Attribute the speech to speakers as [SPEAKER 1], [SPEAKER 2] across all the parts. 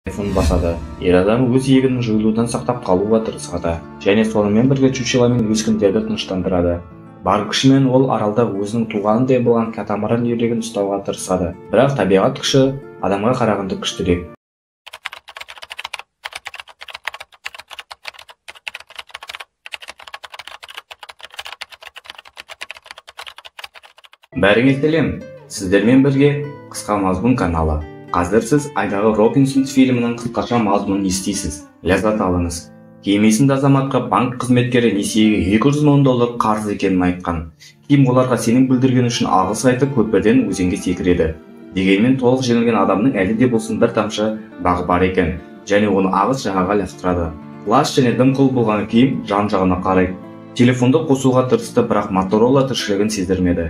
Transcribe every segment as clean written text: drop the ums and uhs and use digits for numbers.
[SPEAKER 1] телефон басады. Ер адам өз иегінің жойылудан сақтап қалуға тырысады және сонымен бірге чучело мен өскіндерді тыныштандырады. Бар күшімен ол аралда өзінің туғанындай болған катамаран үйрегін ұстауға тырысады. Бірақ табиғат күші адамға қарағанда күштірек. Бәріңе сәлем, сіздермен бірге қысқа мазмұн каналы. Қазір сіз айдағы Робинсон фильмінің қысқаша мазмұнын естисіз. Ләззат алыңыз. Ким есімді азаматқа банк қызметкері несиеге $200 000 қарыз екенін айтқан. Ким оларға сенім білдірген үшін алғыс айтып көпірден өзенге секіреді. Дегенмен толық жеңілген адамның әлі де болсын бір тамшы бағы бар екен, және оны ағыс жағаға лақтырады. Лас және дымқыл болған Ким жан-жағына қарайды. Телефонды қосуға тырысты, бірақ Моторола тіршілігін сездірмеді.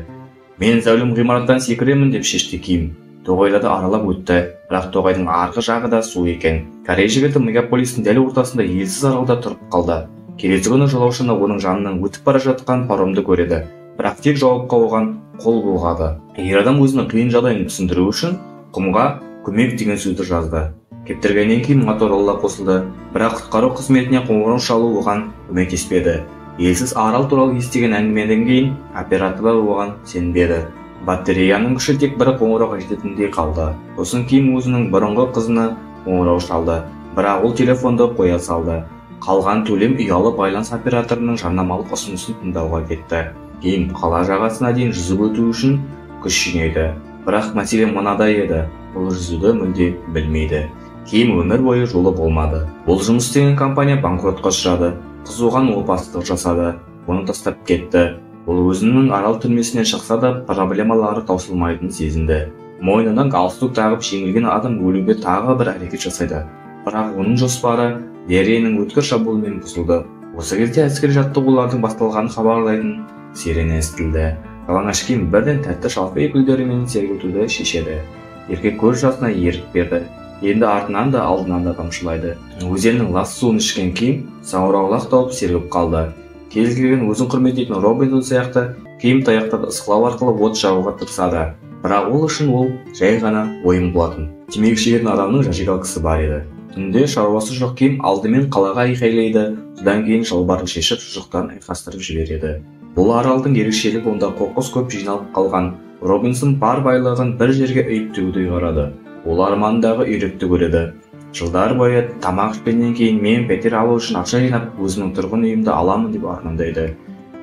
[SPEAKER 1] Мен зәулім ғимараттан секіремін деп шешті Ким. Тоғайларды аралап өтті, бірақ тоғайдың арғы жағы да су екен. Корей жігіті мегаполистің дәл ортасында елсіз аралда тұрып қалды. Келесі күні жолаушыны оның жанынан өтіп бара жатқан паромды көреді, бірақ тек жауапқа оған қол бұлғады. Ер адам өзінің қиын жағдайын түсіндіру үшін құмға көмек деген сөзді жазды. Кептіргеннен кейін Моторола қосылды, бірақ құтқару қызметіне қоңырау шалу оған көмектеспеді. Елсіз арал туралы естіген әңгімеден кейін операторлар оған сенбеді. Батареяның күші тек бір қоңырауға жететіндей қалды. Сосын Ким өзінің бұрынғы қызына қоңырау шалды, бірақ ол телефонды қоя салды. Қалған төлем ұялы байланыс операторының жарнамалық ұсынысын тыңдауға кетті. Ким қала жағасына дейін жүзіп өту үшін күш жинайды. Бірақ мәселе мынада еді, ол жүзуді мүлде білмейді. Ким өмір бойы жолы болмады. Ол жұмыс істеген компания банкротқа ұшырады. Қыз оған опасыздық жасады, оны тастап кетті. Ол өзінің арал түрмесінен шықса да проблемалары таусылмайтынын сезінді. Мойнынан галстук тағып жеңілген адам өлуге тағы бір әрекет жасайды. Бірақ оның жоспары Дерейнің өткір шабуылымен бұзылды. Осы кезде әскери жаттығулардың басталғанын хабарлайтын сирена естілді. Жалаңаш Ким бірден тәтті шалфей гүлдерімен сергітуді шешеді. Еркек көз жасына ерік берді. Енді артынан да алдынан да тамшылайды. Өзеннің лас суын ішкен Ким саңырауқұлақ тауып сергіп қалды. Кез келген өзін құрметтейтін Робинсон сияқты Ким таяқтарды ысқылау арқылы от жағуға тырысады. Бірақ ол үшін ол жай ғана ойын болатын. Темекі шегетін адамның зажигалкасы бар еді. Түнде шаруасы жоқ Ким алдымен қалаға айқайлайды, содан кейін шалбарын шешіп шұжықтан айқастырып жібереді. Бұл аралдың ерекшелігі онда қоқыс көп жиналып қалған. Робинсон бар байлығын бір жерге үйіп төгуді ұйғарады. Ол армандағы үйректі көреді. Жылдар бойы тамақ ішкеннен кейін мен пәтер алу үшін ақша жинап, өзімнің тұрғын үйімді аламын деп армандайды.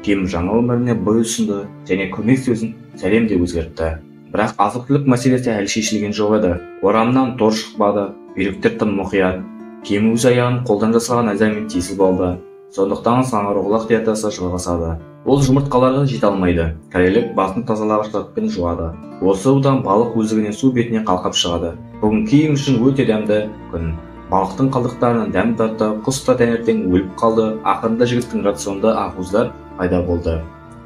[SPEAKER 1] Ким жаңа өміріне бой ұсынды және көмек сөзін сәлем деп өзгертті. Бірақ азық-түлік мәселесі әлі шешілген жоқ еді. Орамнан тор шықпады, үйректер тым мұқият. Ким өз аяғын қолдан жасалған найзамен тесіп алды. Сондықтан саңырауқұлақ диетасы жалғасады. Ол жұмыртқаларға жете алмайды. Корейлік басын тазалағыш затпен жуады. Осы судан балық өздігінен су бетіне қалқып шығады. Бүгін Ким үшін өте дәмді күн. Балықтың қалдықтарынан дәм тартты, құс та таңертең өліп қалды. Ақырында жігіттің рационында ақуыздар пайда болды.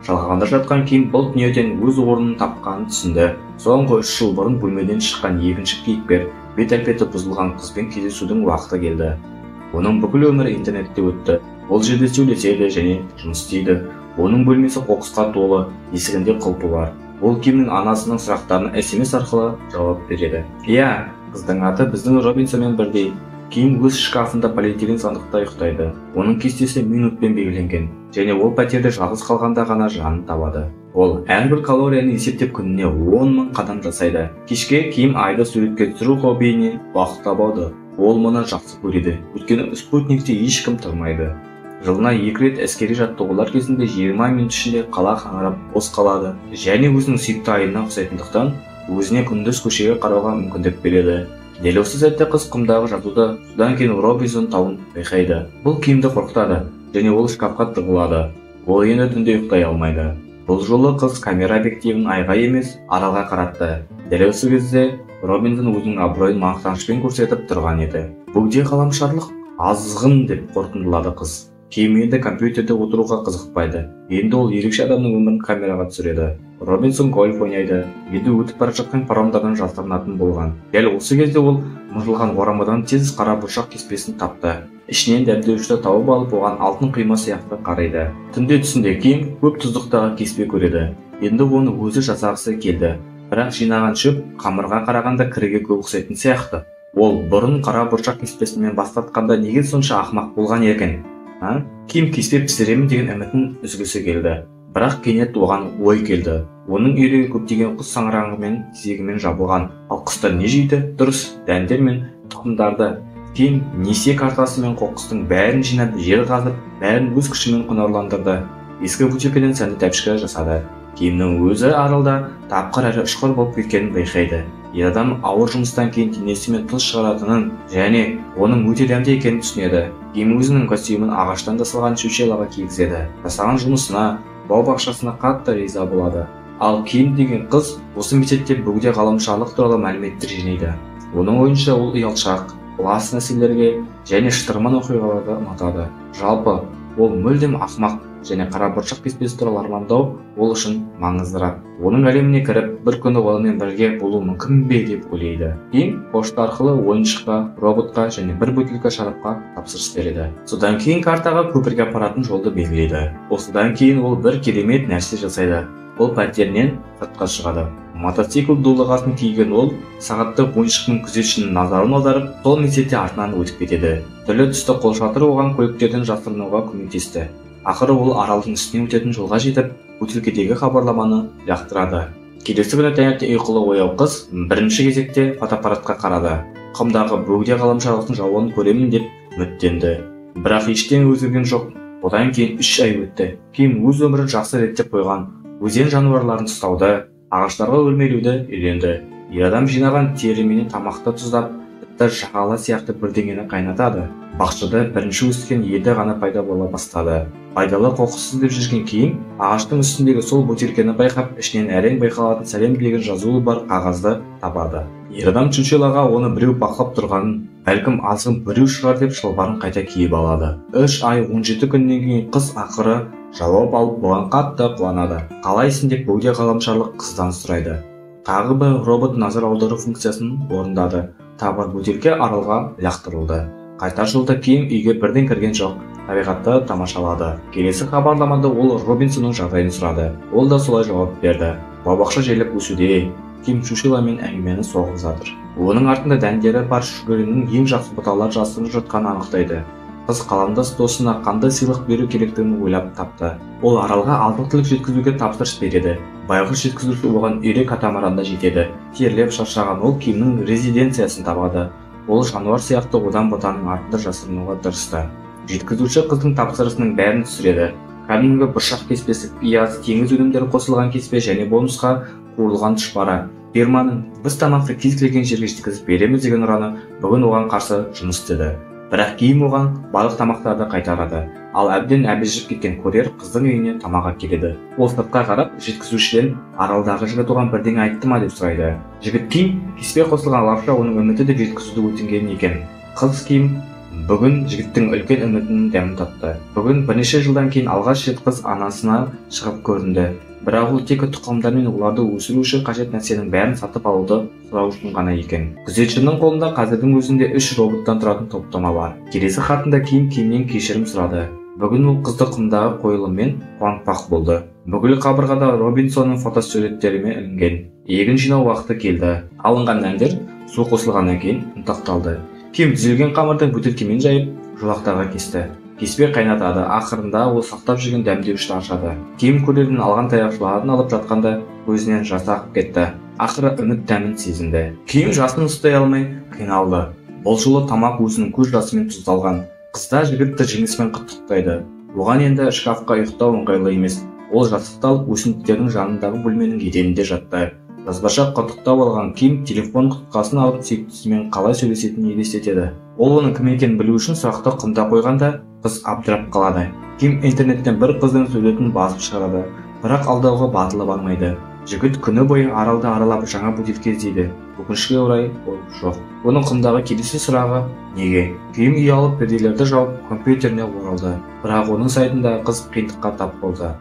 [SPEAKER 1] Жалғанда жатқан Ким бұл дүниеден өз орнын тапқанын түсінді. Соңғы 3 жыл бұрын бөлмеден шыққан екінші кейіпкер бет-әлпеті бұзылған қызбен кездесудің уақыты келді. Оның бүкіл өмірі интернетте өтті. Ол жерде сөйлеседі және жұмыс істейді. Оның бөлмесі қоқысқа толы, есігінде құлпы бар. Ол Кимнің анасының сұрақтарына SMS арқылы жауап береді. Иә, қыздың аты біздің Робинсонмен бірдей. Ким өз шкафында полиэтилен сандықта ұйықтайды. Оның кестесі минутпен белгіленген, және ол пәтерде жалғыз қалғанда ғана жанын табады. Ол әрбір калорияны есептеп күніне 10 000 қадам жасайды. Кешке Ким айды суретке түсіру хоббиіне уақыт табады. Ол мұны жақсы көреді, өйткені спутникте ешкім тұрмайды. Жылына 2 рет әскери жаттығулар кезінде 20 минут ішінде қала қаңырап бос қалады. Және өзінің сүйікті айына ұқсайтындықтан өзіне күндіз көшеге қарауға мүмкіндік береді. Дәл осы сәтте қыз құмдағы жатуда, содан кейін Робинсон тауын байқайды. Бұл Кимді қорқытады және ол шкафқа тығылады. Ол енді түнде ұйықтай алмайды. Бұл жолы қыз камера объективін айға емес, аралға қаратты. Дәл осы кезде Робинсон өзінің абыройын мақтанышпен көрсетіп тұрған еді. Бөгде ғаламшарлық азғын деп қорытындылады қыз. Ким енді компьютерде отыруға қызықпайды. Енді ол ерекше адамның өмірін камераға түсіреді. Робинсон гольф ойнайды. Енді өтіп бара жатқан паромдардан жасырынатын болған. Дәл осы кезде ол мыжылған орамадан тез қара бұршақ кеспесін тапты. Ішінен дәмдеуішті тауып алып оған алтын құйма сияқты қарайды. Түнде түсінде Ким көп тұздықтағы кеспе көреді. Енді оны өзі жасағысы келді. Бірақ жинаған шөп қамырға қарағанда кірге көп ұқсайтын сияқты. Ол бұрын қара бұршақ кеспесімен бастатқанда неге сонша ақымақ болған екен? Ким кеспе пісіремін деген үмітін үзгісі келді. Бірақ кенет оған ой келді. Оның үйрегі көптеген құс саңырағымен тезегімен жабылған. Ал құстар не жейді? Дұрыс, дәндер мен тұқымдарды. Ким несие картасы мен қоқыстың бәрін жинап, жер қазып, бәрін өз күшімен құнарландырды. Ескі бутилкеден сәнді тәпішке жасады. Кимнің өзі аралда тапқыр әрі ұшқыр болып кеткенін байқайды. Ер адам ауыр жұмыстан кейін денесімен тұз шығаратынын және оның өте дәмді екенін түсінеді. Ким өзінің костюмін ағаштан жасалған чучелоға кигізеді. Жасаған жұмысына, бау-бақшасына қатты риза болады. Ал Ким деген қыз осы мектепте бөгде ғаламшарлық туралы мәліметтер жинайды. Оның ойынша ол ұялшақ, лас нәрселерге және шытырман оқиғаларды ұнатады. Жалпы, ол мүлдем ақымақ және қара бұршақ кеспесі туралы армандау ол үшін маңыздырақ. Оның әлеміне кіріп, бір күні онымен бірге болу мүмкін бе деп ойлайды. Ким пошта арқылы ойыншыққа, роботқа және бір бутылка шарапқа тапсырыс береді. Содан кейін картаға көпірге апаратын жолды белгілейді. Осыдан кейін ол бір керемет нәрсе жасайды. Ол пәтерінен сыртқа шығады. Мотоцикл дулығасын киген ол сағатты ойыншықтың күзетшінің назарын аударып, сол мезетте артынан өтіп кетеді. Түрлі түсті қолшатыр оған көліктерден жасырынуға көмектесті. Ақыры ол аралдың үстінен өтетін жолға жетіп, бутилкедегі хабарламаны лақтырады. Келесі күні таңертең ұйқылы ояу қыз бірінші кезекте фотоаппаратқа қарады. Құмдағы бөгде ғаламшарлықтың жауынын көремін деп үміттенді. Бірақ ештеңе өзгерген жоқ. Одан кейін 3 ай өтті. Ким өз өмірін жақсы реттеп қойған. Өзен жануарларын ұстауды, ағаштарға өрмелеуді үйренді. Ер адам жинаған тері мен тамақты тұздап, тіпті жағала сияқты бірдеңені қайнатады. Бақшада бірінші өскен еді ғана пайда бола бастады. Пайдалы қоқыссыз деп жүрген Ким ағаштың үстіндегі сол бутилкені байқап, ішінен әрең байқалатын сәлем деген жазуы бар қағазды табады. Ер адам чучелоға оны біреу бақылап тұрғанын, бәлкім азғын біреу шығар деп шалбарын қайта киіп алады. 3 ай 17 күннен кейін қыз ақыры жауап алып бұған қатты қуанады. Қалайсың деп бөгде ғаламшарлық қыздан сұрайды. Тағы бір робот назар аудару функциясын орындады. Табар бутилке аралға лақтырылды. Қайтар жолда Ким үйге бірден кірген жоқ. Табиғатты тамашалады. Келесі хабарламада ол Робинсонның жағдайын сұрады. Ол да солай жауап берді. Бау-бақша желіп өсуде. Ким чучеломен әңгімені соғып жатыр. Оның артында дәндері бар шүгірінің ең жақсы бұталар жасырынып жатқанын анықтайды. Қыз қаламдас досына қандай сыйлық беру керектігін ойлап тапты. Ол аралға азық-түлік жеткізуге тапсырыс береді. Байғұс жеткізуші оған үйрек катамаранда жетеді. Терлеп шаршаған ол Кимнің резиденциясын табады. Ол жануар сияқты одан бұтаның артында жасырынуға тырысты. Жеткізуші қыздың тапсырысының бәрін түсіреді. Кәдімгі бұршақ кеспесі, пияз, теңіз өнімдері қосылған кеспе және бонусқа қуырылған тұшпара. Фирманың біз тамақты кез келген жерге жеткізіп береміз деген ұраны бүгін оған қарсы жұмыс істеді. Бірақ Ким оған барлық тамақтарды қайтарады. Ал әбден әбежіп кеткен курьер қыздың үйіне тамақ келеді. Ол сыртқа қарап, жеткізушіден аралдағы жігіт оған бірдеңе айтты ма деп сұрайды. Жігіт Ким кеспе қосылған лапша оның үміті деп жеткізуді өтінген екен. Қыз Ким бүгін жігіттің үлкен үмітінің дәмін татты. Бүгін бірнеше жылдан кейін алғаш рет қыз анасына шығып көрінді. Бірақ ол тек тұқымдар мен оларды өсіру үшін қажет нәрсенің бәрін сатып алуды сұрау үшін ғана екен. Күзетшінің қолында қазірдің өзінде 3 роботтан тұратын топтама бар. Келесі хатында Кимнен кешірім сұрады. Бүгін ол қызды құмдағы қойылыммен қуантпақ болды. Бүкіл қабырғада Робинсонның фотосуреттерімен ілінген. Егін жинау уақыты келді. Алынған дәндер су қосылғаннан кейін ұнтақталды. Ким түзелген қамырды бөтелкемен жайып, жолақтарға кесті. Кеспе қайнатады. Ақырында ол сақтап жүрген дәмдеуішті ашады. Ким курьерден алған таяқшаларын алып жатқанда көзінен жас ағып кетті. Ақыры үміт дәмін сезінді. Ким жасын ұстай алмай қиналды. Бұл жолы тамақ өзінің көз жасымен тұздалған. Қызда жігітті жеңісімен құттықтайды. Оған енді шкафқа ұйықтау ыңғайлы емес. Ол жастықты алып өсімдіктердің жанындағы бөлменің еденінде жатты. Жазбаша құттықтау алған Ким телефон құтқасын алып сүйіктісімен қалай сөйлесетінін елестетеді. Ол оның кім екенін білу үшін сұрақты құмда қойғанда қыз абдырап қалады. Ким интернеттен бір қыздың суретін басып шығарады, бірақ алдауға батылы бармайды. Жігіт күні бойы аралды аралап жаңа бутилке іздейді. Өкінішке орай ол жоқ. Оның құмдағы келесі сұрағы неге? Ким үй алып перделерді жауып компьютеріне оралды. Бірақ оның сайтында қыз қиындыққа тап болды.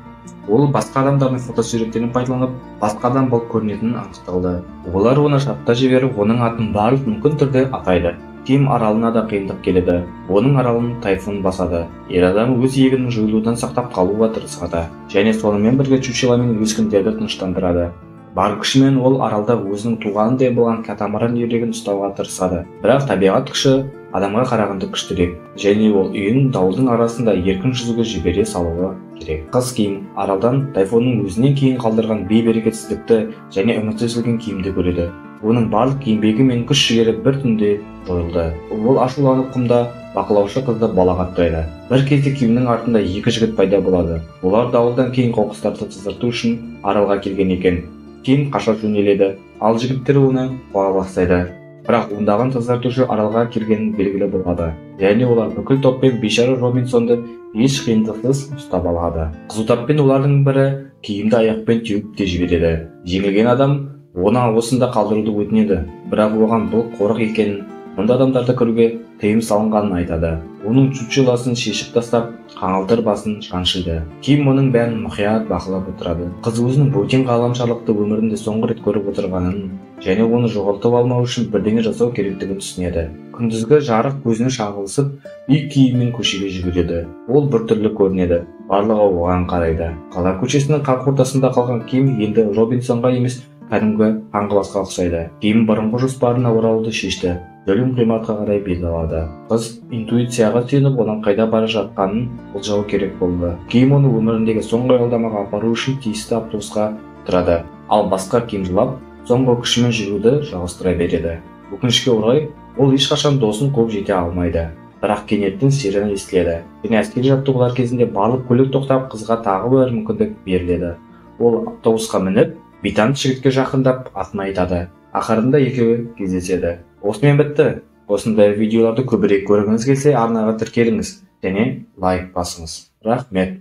[SPEAKER 1] Ол басқа адамдардың фотосуреттерін пайдаланып, басқа адам болып көрінетінін анықталды. Олар оны шартта жіберіп, оның атын барлық мүмкін түрде атайды. Ким аралына да қиындық келеді. Оның аралын тайфун басады. Ер адам өз егінін жойылудан сақтап қалуға тырысады және сонымен бірге чучело мен өскіндерді тыныштандырады. Бар күшімен ол аралда өзінің туғанындай болған катамаран үйрегін ұстауға тырысады. Бірақ табиғат күші адамға қарағанда күштірек, және ол үйін дауылдың арасында еркін жүзуге жібере салуы керек. Қыз киім аралдан тайфунның өзінен кейін қалдырған бейберекетсіздікті және үмітсіздігін киімді көреді. Оның барлық еңбегі мен күш-жігері бір түнде жойылды. Ол ашуланып құмда бақылаушы қызды балағаттайды. Бір кезде киімнің артында екі жігіт пайда болады. Олар дауылдан кейін қоқыстарды тазарту үшін аралға келген екен. Ким қаша жөнеледі, ал жігіттер оны қуа бастайды. Бірақ ондаған тазартушы аралға келгені белгілі болады, және олар бүкіл топпен бейшара Робинсонды еш қиындықсыз ұстап алады. Қызу таппен олардың бірі киімді аяқпен теуіп те жібереді. Жеңілген адам оны осында қалдыруды өтінеді, бірақ оған бұл қорық екенін, мұнда адамдарды кіруге тыйым салынғанын айтады. Оның чучеласын шешіп тастап, қаңылтыр басын жаншиды. Ким оның бәрін мұқият бақылап отырады. Қыз өзінің бөтен ғаламшарлықты өмірінде соңғы рет көріп отырғанын, және оны жоғалтып алмау үшін бірдеңе жасау керектігін түсінеді. Күндізгі жарық көзіне шағылысып, үй киіммен көшеге жүгіреді. Ол біртүрлі көрінеді. Барлығы оған қарайды. Қала көшесінің қақ ортасында қалған Ким енді Робинсонға емес, кәдімгі қаңғыбасқа ұқсайды. Ким бұрынғы жоспарына оралуды шешті. Бөлім ғимаратқа қарай бет алады. Қыз интуицияға сүйеніп, оның қайда бара жатқанын болжауы керек болды. Ким оны өміріндегі соңғы аялдамаға апару үшін тиісті автобусқа тұрады. Ал басқа Ким жылап, соңғы күшімен жүруді жалғастыра береді. Өкінішке орай, ол ешқашан досын қуып жете алмайды. Бірақ кенеттен сирена естіледі. Және әскери жаттығулар кезінде барлық көлік тоқтап, қызға тағы бір мүмкіндік беріледі. Ол автобусқа мініп, бейтаныс жігітке жақындап, атын айтады. Ақырында екеуі кездеседі. Осымен бітті. Осындай видеоларды көбірек көргіңіз келсе, арнаға тіркеліңіз және лайк басыңыз. Рахмет.